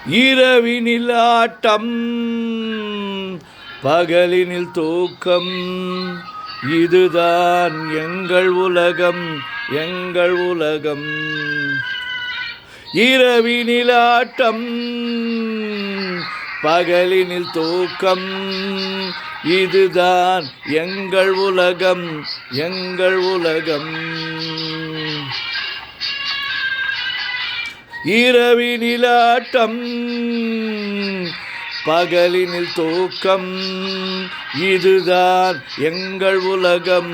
இரவினில் ஆட்டம் பகலினில் தூக்கம், இதுதான் எங்கள் உலகம் எங்கள் உலகம். இரவினில் ஆட்டம் பகலினில் தூக்கம், இதுதான் எங்கள் உலகம் எங்கள் உலகம். இரவினில் ஆட்டம் பகலினில் தூக்கம், இதுதான் எங்கள் உலகம்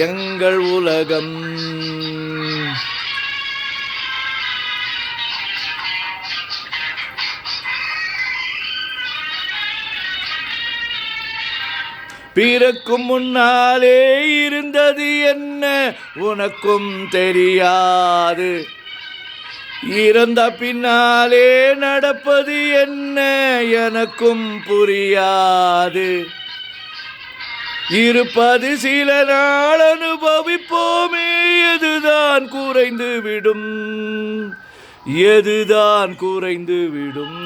எங்கள் உலகம். பிறக்கும் முன்னாலே இருந்தது என்ன உனக்கும் தெரியாது, இறந்த பின்னாலே நடப்பது என்ன எனக்கும் புரியாது. இருப்பது சில நாள் அனுபவிப்போமே, எதுதான் குறைந்து விடும் எதுதான் குறைந்து விடும்.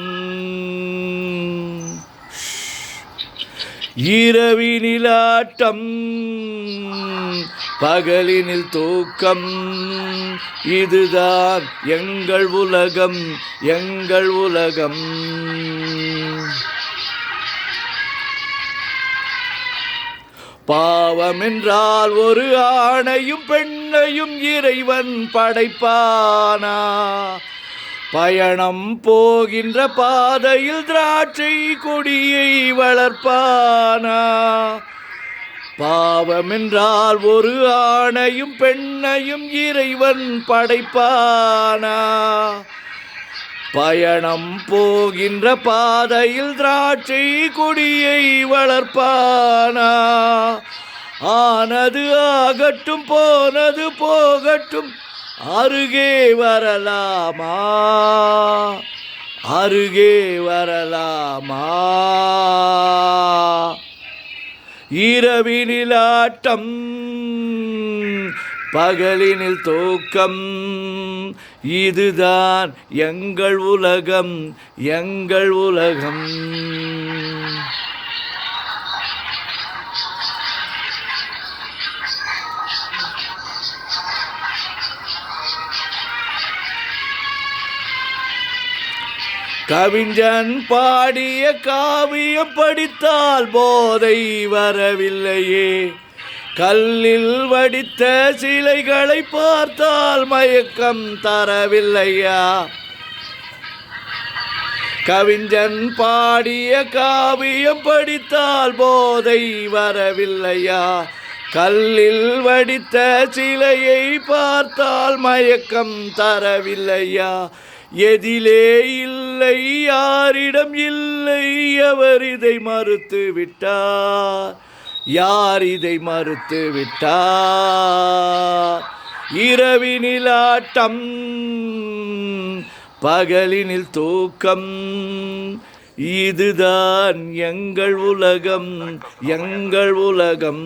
இரவினில் ஆட்டம் பகலினில் தூக்கம், இதுதான் எங்கள் உலகம் எங்கள் உலகம். பாவம் என்றால் ஒரு ஆணையும் பெண்ணையும் இறைவன் படைப்பானா, பயணம் போகின்ற பாதையில் திராட்சை கொடியை வளர்ப்பானா. பாவம் என்றால் ஒரு ஆணையும் பெண்ணையும் இறைவன் படைப்பானா, பயணம் போகின்ற பாதையில் திராட்சை கொடியை வளர்ப்பானா. ஆனது ஆகட்டும் போனது போகட்டும், அருகே வரலாமா அருகே வரலாமா. இரவினில் ஆட்டம் பகலினில் தூக்கம், இதுதான் எங்கள் உலகம் எங்கள் உலகம். கவிஞன் பாடிய காவியம் படித்தால் போதை வரவில்லையே, கல்லில் வடித்த சிலைகளை பார்த்தால் மயக்கம் தரவில்லையா. கவிஞன் பாடிய காவியம் படித்தால் போதை வரவில்லையா, கல்லில் வடித்த சிலையை பார்த்தால் மயக்கம் தரவில்லையா. எதிலே இல்லை யாரிடம் இல்லை, அவர் இதை மறுத்து விட்டார் யார் இதை மறுத்து விட்டார். இரவினில் ஆட்டம் பகலினில் தூக்கம், இதுதான் எங்கள் உலகம் எங்கள் உலகம்.